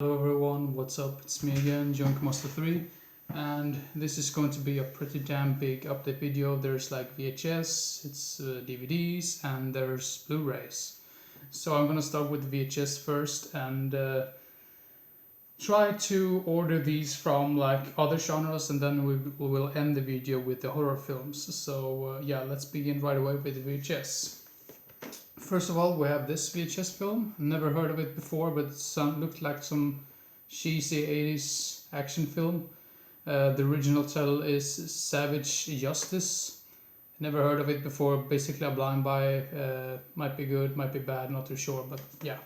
Hello everyone, what's up? It's me again, JunkMaster3, and this is going to be a pretty damn big update video. There's like VHS, it's DVDs, and there's Blu-rays. So I'm gonna start with VHS first and try to order these from like other genres, and then we will end the video with the horror films. So yeah, let's begin right away with the VHS. First of all, we have this VHS film. Never heard of it before, but it looked like some cheesy 80s action film. The original title is Savage Justice. Never heard of it before. Basically a blind buy. Might be good, might be bad, not too sure, but yeah.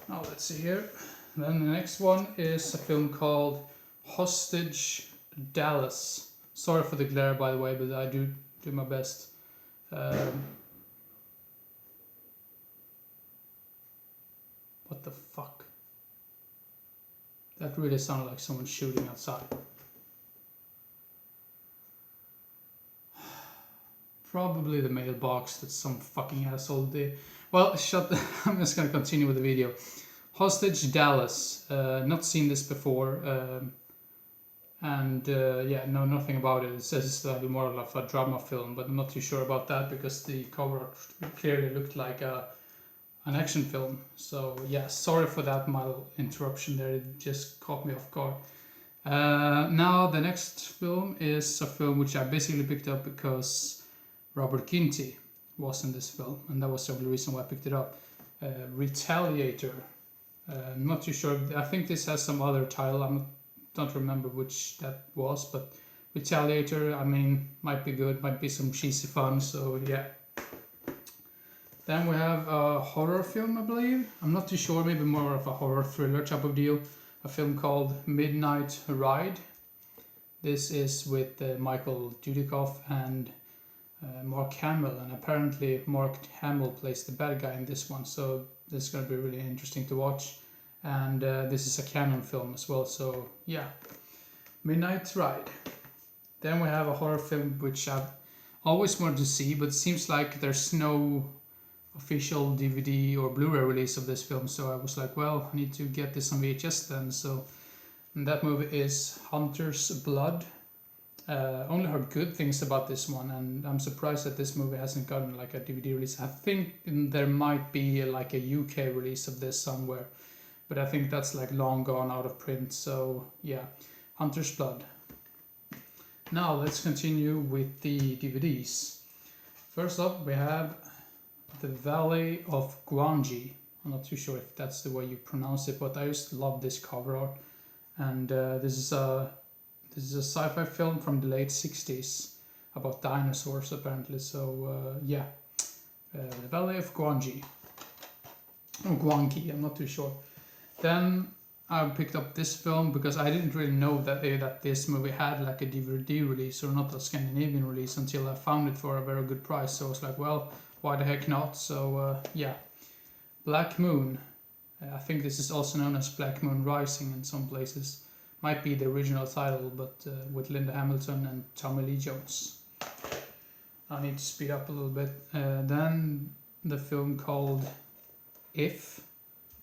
Now let's see here. Then the next one is a film called Hostage Dallas. Sorry for the glare, by the way, but I do my best. What the fuck? That really sounded like someone shooting outside. Probably the mailbox that some fucking asshole did. Well, I'm just gonna continue with the video. Hostage Dallas. Not seen this before. Yeah, know nothing about it. It says it's like more like a drama film, but I'm not too sure about that because the cover clearly looked like an action film. So yeah, sorry for that mild interruption there, it just caught me off guard. Now the next film is a film which I basically picked up because Robert Ginty was in this film, and that was the only reason why I picked it up. Retaliator. Not too sure, I think this has some other title, I don't remember which that was, but Retaliator, I mean, might be good, might be some cheesy fun, so yeah. Then we have a horror film, I believe. I'm not too sure, maybe more of a horror thriller type of deal. A film called Midnight Ride. This is with Michael Dudikoff and Mark Hamill, and apparently Mark Hamill plays the bad guy in this one, so this is going to be really interesting to watch. And this is a canon film as well, so yeah. Midnight Ride. Then we have a horror film which I've always wanted to see, but it seems like there's no official DVD or Blu-ray release of this film, so I was like, well, I need to get this on VHS then. So that movie is Hunter's Blood. Only heard good things about this one, and I'm surprised that this movie hasn't gotten like a DVD release. I think there might be like a UK release of this somewhere, but I think that's like long gone out of print. So yeah, Hunter's Blood. Now let's continue with the DVDs. First up we have The Valley of Gwangi. I'm not too sure if that's the way you pronounce it, but I just love this cover art. And this is a sci-fi film from the late 60s about dinosaurs apparently. So yeah, The Valley of Gwangi. Or Gwangi, I'm not too sure. Then I picked up this film because I didn't really know that this movie had like a DVD release, or not a Scandinavian release, until I found it for a very good price. So I was like, well, why the heck not? So yeah, Black Moon. I think this is also known as Black Moon Rising in some places. Might be the original title, but with Linda Hamilton and Tommy Lee Jones. I need to speed up a little bit. Then the film called If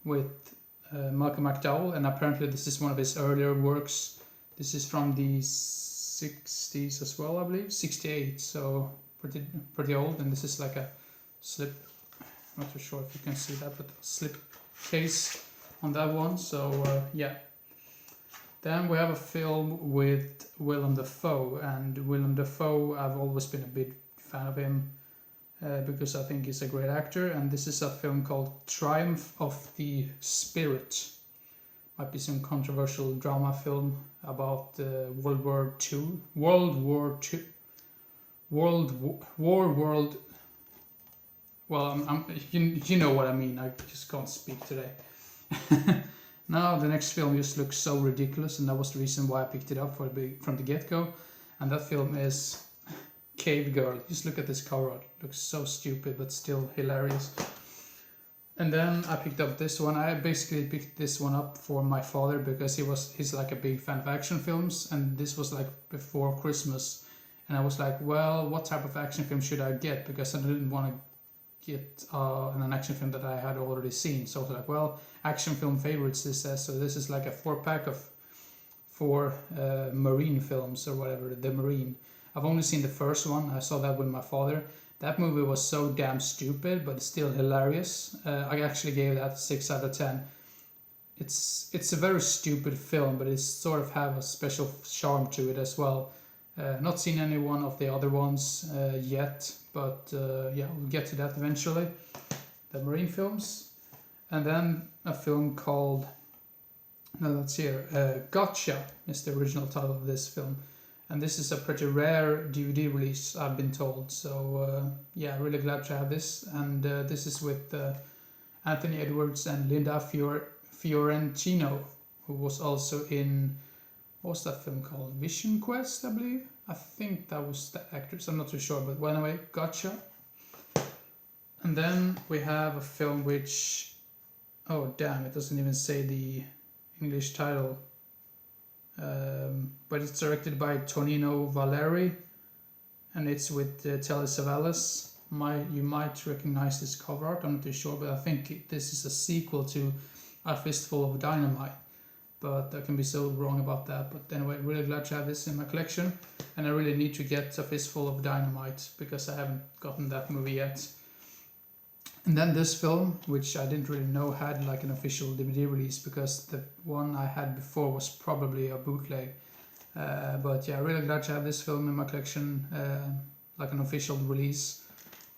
with Malcolm McDowell, and apparently this is one of his earlier works. This is from the 60s as well, I believe, 68, so pretty old. And this is like a slip, I'm not too sure if you can see that, but a slip case on that one. So yeah. Then we have a film with Willem Dafoe, and Willem Dafoe, I've always been a big fan of him because I think he's a great actor. And this is a film called Triumph of the Spirit. Might be some controversial drama film about World War II. Well, you know what I mean. I just can't speak today. Now the next film just looks so ridiculous, and that was the reason why I picked it up from the get-go. And that film is Cave Girl. Just look at this cover art. It looks so stupid, but still hilarious. And then I picked up this one. I basically picked this one up for my father because he's like a big fan of action films, and this was like before Christmas. And I was like, well, what type of action film should I get? Because I didn't want to get an action film that I had already seen. So I was like, well, action film favorites, this says. So this is like a 4-pack of 4 Marine films or whatever, The Marine. I've only seen the first one. I saw that with my father. That movie was so damn stupid, but still hilarious. I actually gave that 6 out of 10. It's a very stupid film, but it sort of have a special charm to it as well. Not seen any one of the other ones yet, but yeah, we'll get to that eventually. The Marine films. And then a film called, let's see here, Gotcha is the original title of this film. And this is a pretty rare DVD release, I've been told. So yeah, really glad to have this. And this is with Anthony Edwards and Linda Fiorentino, who was also in, what was that film called? Vision Quest, I believe. I think that was the actors. I'm not too sure, but well, anyway, Gotcha. And then we have a film which, oh damn, it doesn't even say the English title. But it's directed by Tonino Valeri, and it's with Telly Savalas. You might recognize this cover art, I'm not too sure, but I think this is a sequel to A Fistful of Dynamite. But I can be so wrong about that. But anyway, really glad to have this in my collection, and I really need to get A Fistful of Dynamite because I haven't gotten that movie yet. And then this film, which I didn't really know had like an official DVD release, because the one I had before was probably a bootleg. But yeah, really glad to have this film in my collection, like an official release.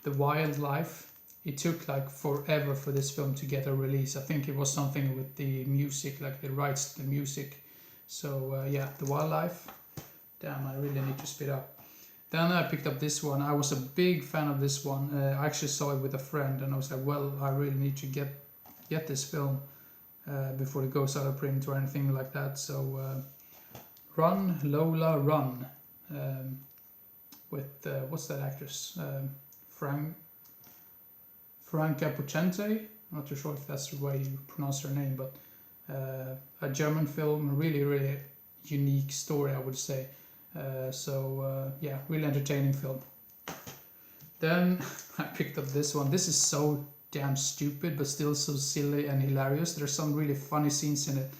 The Wildlife. It took like forever for this film to get a release. I think it was something with the music, like the rights to the music. So yeah, The Wildlife. Damn, I really need to speed up. Then I picked up this one. I was a big fan of this one. I actually saw it with a friend, and I was like, well, I really need to get this film before it goes out of print or anything like that. So Run, Lola, Run. With, what's that actress? Franca Pucente. I'm not too sure if that's the way you pronounce her name, but a German film, a really, really unique story, I would say. So yeah, really entertaining film. Then I picked up this one. This is so damn stupid, but still so silly and hilarious. There's some really funny scenes in it.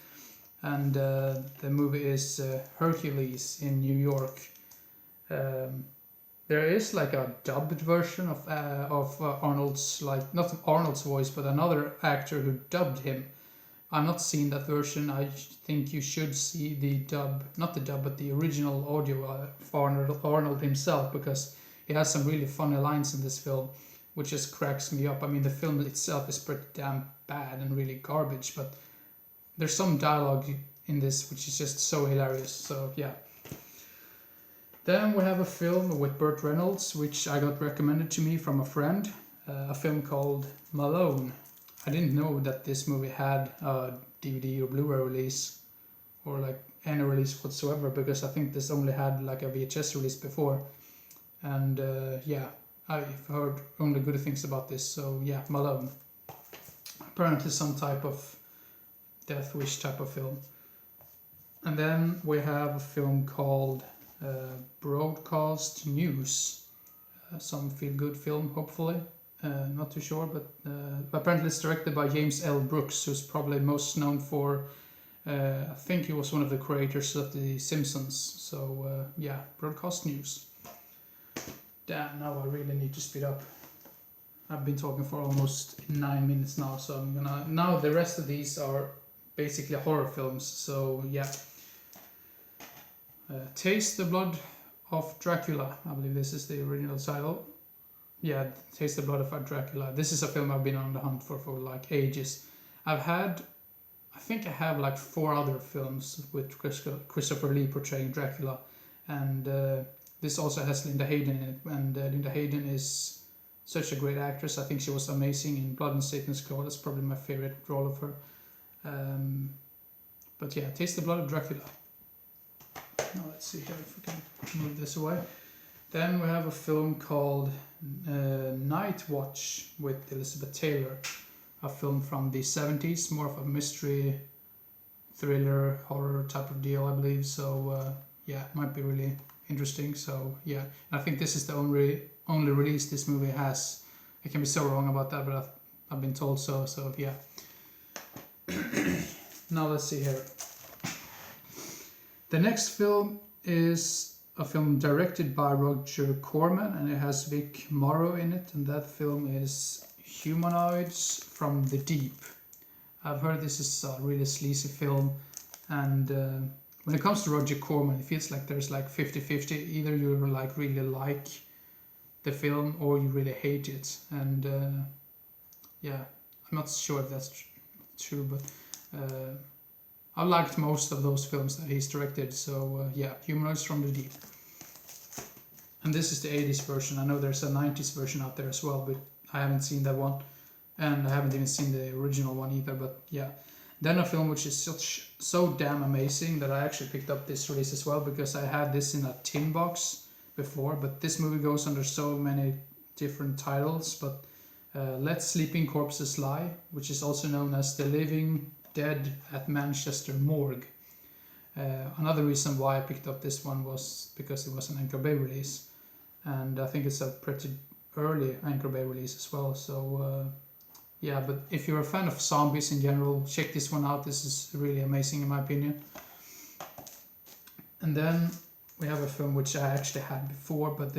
And the movie is Hercules in New York. There is like a dubbed version of Arnold's, like not Arnold's voice, but another actor who dubbed him. I've not seen that version. I think you should see the dub, not the dub, but the original audio of Arnold himself, because he has some really funny lines in this film, which just cracks me up. I mean, the film itself is pretty damn bad and really garbage, but there's some dialogue in this which is just so hilarious. So yeah. Then we have a film with Burt Reynolds, which I got recommended to me from a friend, a film called Malone. I didn't know that this movie had a DVD or Blu-ray release, or like any release whatsoever, because I think this only had like a VHS release before. And yeah, I've heard only good things about this, so yeah, Malone. Apparently some type of Death Wish type of film. And then we have a film called Broadcast News, some feel-good film, hopefully. Not too sure, but apparently it's directed by James L. Brooks, who's probably most known for, I think he was one of the creators of The Simpsons. So yeah, Broadcast News. Damn, now I really need to speed up. I've been talking for almost 9 minutes now, so I'm gonna... Now the rest of these are basically horror films, so yeah. Taste the Blood of Dracula, I believe this is the original title. Yeah, Taste the Blood of Dracula. This is a film I've been on the hunt for like ages. I think I have like 4 other films with Christopher Lee portraying Dracula, and this also has Linda Hayden in it, and Linda Hayden is such a great actress. I think she was amazing in Blood and Satan's Claw. That's probably my favorite role of her. But yeah, Taste the Blood of Dracula. Now let's see here if we can move this away. Then we have a film called Night Watch with Elizabeth Taylor, a film from the 70s, more of a mystery, thriller, horror type of deal, I believe. So yeah, it might be really interesting. So yeah, I think this is the only release this movie has. I can be so wrong about that, but I've been told so. So yeah. Now let's see here. The next film is a film directed by Roger Corman, and it has Vic Morrow in it, and that film is Humanoids from the Deep. I've heard this is a really sleazy film, and when it comes to Roger Corman, it feels like there's like 50-50. Either you like really like the film or you really hate it, and yeah, I'm not sure if that's true, but I liked most of those films that he's directed, so yeah, Humanoids from the Deep. And this is the 80s version. I know there's a 90s version out there as well, but I haven't seen that one, and I haven't even seen the original one either, but yeah. Then a film which is so damn amazing that I actually picked up this release as well, because I had this in a tin box before, but this movie goes under so many different titles, but Let Sleeping Corpses Lie, which is also known as The Living Dead at Manchester Morgue. Another reason why I picked up this one was because it was an Anchor Bay release, and I think it's a pretty early Anchor Bay release as well, so yeah, but if you're a fan of zombies in general, check this one out. This is really amazing in my opinion. And then we have a film which I actually had before, but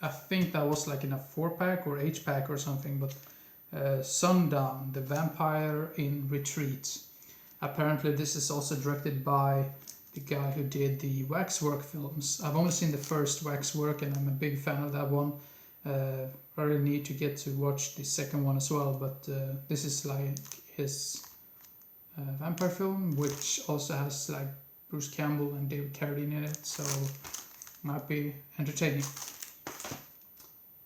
I think that was like in a 4-pack or 8-pack or something, but Sundown, The Vampire in Retreat. Apparently this is also directed by the guy who did the Waxwork films. I've only seen the first Waxwork, and I'm a big fan of that one. I really need to get to watch the second one as well, but this is like his vampire film, which also has like Bruce Campbell and David Carradine in it, so might be entertaining.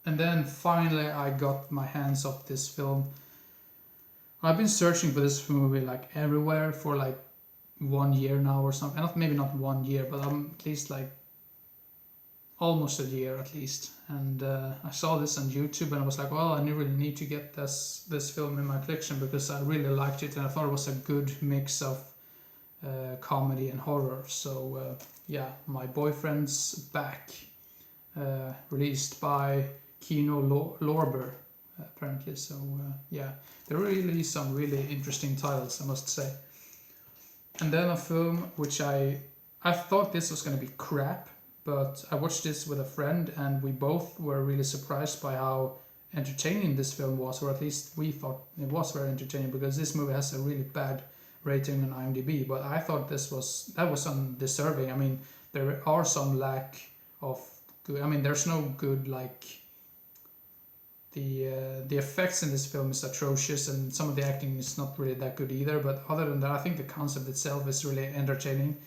And then finally I got my hands on this film. I've been searching for this movie like everywhere for like 1 year now or something. Maybe not 1 year, but I'm at least like almost a year at least. And I saw this on YouTube and I was like, well, I really need to get this film in my collection because I really liked it and I thought it was a good mix of comedy and horror. So yeah, My Boyfriend's Back, released by Kino Lorber apparently. So yeah, there are really some really interesting titles, I must say. And then a film which I thought this was going to be crap, but I watched this with a friend and we both were really surprised by how entertaining this film was, or at least we thought it was very entertaining, because this movie has a really bad rating on IMDb, but I thought that was undeserving. I mean, there are some lack of good, I mean, there's no good, like, the effects in this film is atrocious and some of the acting is not really that good either, but other than that, I think the concept itself is really entertaining.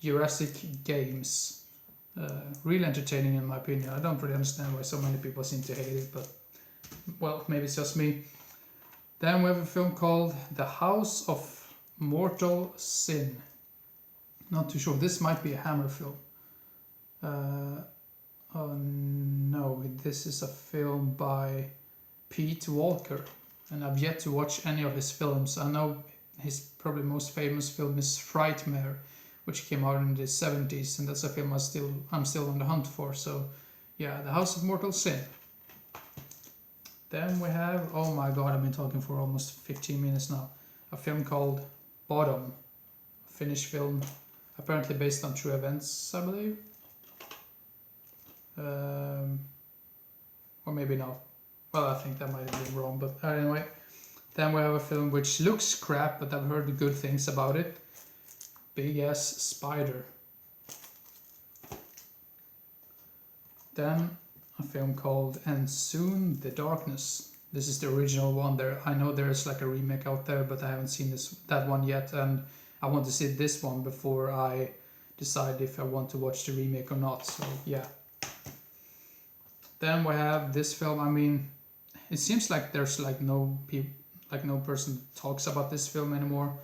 Jurassic Games, really entertaining in my opinion. I don't really understand why so many people seem to hate it, but well, maybe it's just me. Then we have a film called The House of Mortal Sin. Not too sure, this might be a Hammer film. Oh no, this is a film by Pete Walker, and I've yet to watch any of his films. I know his probably most famous film is Frightmare, which came out in the 70s, and that's a film I'm still on the hunt for. So yeah, The House of Mortal Sin. Then we have, oh my god, I've been talking for almost 15 minutes now, a film called Bottom, a Finnish film, apparently based on true events, I believe. Or maybe not. Well, I think that might have been wrong, but anyway. Then we have a film which looks crap, but I've heard good things about it. Big Ass Spider. Then a film called And Soon the Darkness. This is the original one. I know there's like a remake out there, but I haven't seen that one yet, and I want to see this one before I decide if I want to watch the remake or not. So yeah. Then we have this film. I mean, it seems like there's like no person talks about this film anymore,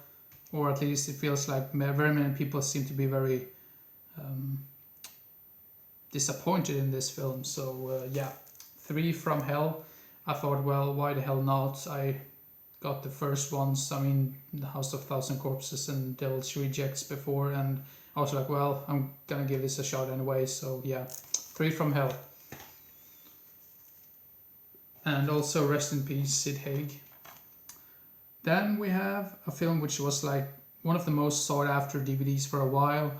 or at least it feels like very many people seem to be very disappointed in this film. So yeah, 3 from Hell. I thought, well, why the hell not? I got the first ones, I mean, The House of Thousand Corpses and Devil's Rejects before, and I was like, well, I'm gonna give this a shot anyway. So yeah, 3 from Hell. And also rest in peace, Sid Haig. Then we have a film which was like one of the most sought after DVDs for a while.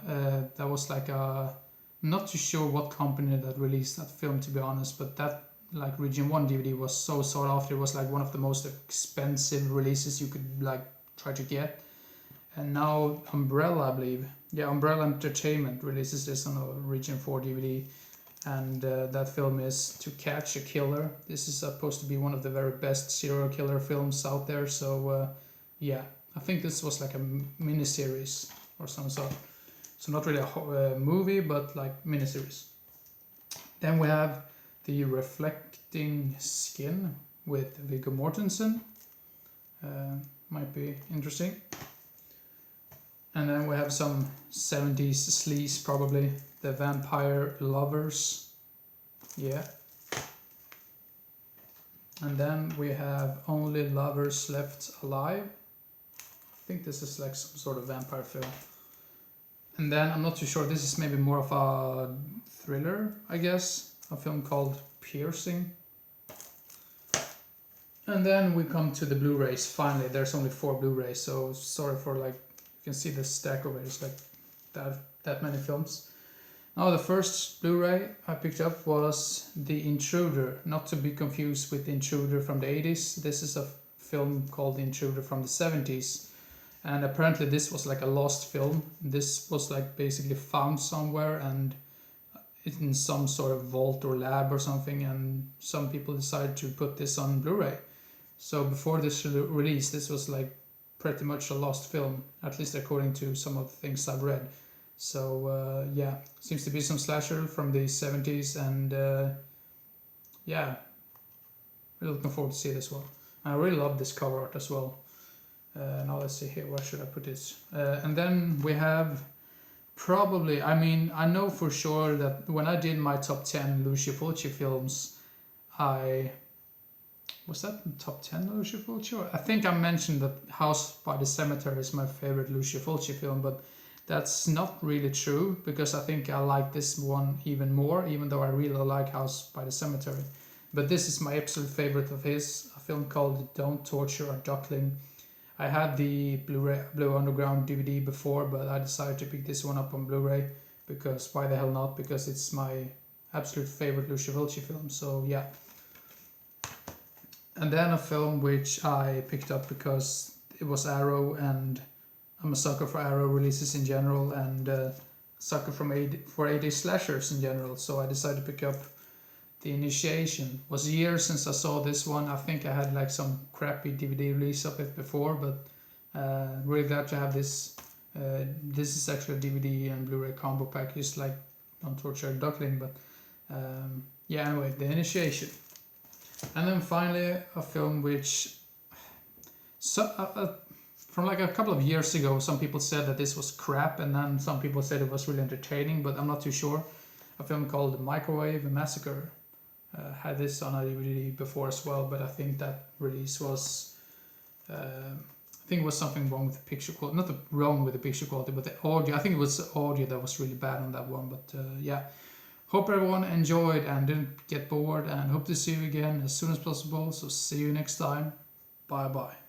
That was like a, not too sure what company that released that film, to be honest, but that like Region 1 DVD was so sought after. It was like one of the most expensive releases you could like try to get. And now Umbrella, I believe, yeah, Umbrella Entertainment releases this on a Region 4 DVD. And that film is To Catch a Killer. This is supposed to be one of the very best serial killer films out there. So yeah, I think this was like a miniseries or some sort. So not really a movie, but like miniseries. Then we have The Reflecting Skin with Viggo Mortensen. Might be interesting. And then we have some 70s sleaze, probably. The Vampire Lovers. Yeah. And then we have Only Lovers Left Alive. I think this is like some sort of vampire film. And then I'm not too sure, this is maybe more of a thriller, I guess. A film called Piercing. And then we come to the Blu-rays. Finally, there's only 4 Blu-rays, so sorry for like, you can see the stack over it, it's like that many films. Now the first Blu-ray I picked up was The Intruder, not to be confused with The Intruder from the 80s. This is a film called The Intruder from the 70s. And apparently this was like a lost film. This was like basically found somewhere and in some sort of vault or lab or something, and some people decided to put this on Blu-ray. So before this release, this was like pretty much a lost film, at least according to some of the things I've read. So yeah, seems to be some slasher from the 70s, and yeah, really looking forward to see this one. I really love this cover art as well. Now let's see here, where should I put this? And then we have probably, I mean, I know for sure that when I did my top 10 Lucio Fulci films, was that in top 10 Lucio Fulci? I think I mentioned that House by the Cemetery is my favorite Lucio Fulci film, but that's not really true, because I think I like this one even more, even though I really like House by the Cemetery. But this is my absolute favorite of his, a film called Don't Torture a Duckling. I had the Blu-ray Blue Underground DVD before, but I decided to pick this one up on Blu-ray, because why the hell not, because it's my absolute favorite Lucio Fulci film, so yeah. And then a film which I picked up because it was Arrow, and I'm a sucker for Arrow releases in general, and sucker for 80s slashers in general, so I decided to pick up The Initiation. It was years since I saw this one. I think I had like some crappy DVD release of it before, but really glad to have this. This is actually a DVD and Blu-ray combo pack, just like Don't Torture a Duckling, but yeah, anyway, The Initiation. And then finally a film which from like a couple of years ago, some people said that this was crap, and then some people said it was really entertaining, but I'm not too sure. A film called Microwave Massacre. Had this on a DVD before as well, but I think that release was, I think it was something wrong with the picture quality. Not wrong with the picture quality, but the audio. I think it was the audio that was really bad on that one, but yeah. Hope everyone enjoyed and didn't get bored, and hope to see you again as soon as possible. So see you next time. Bye bye.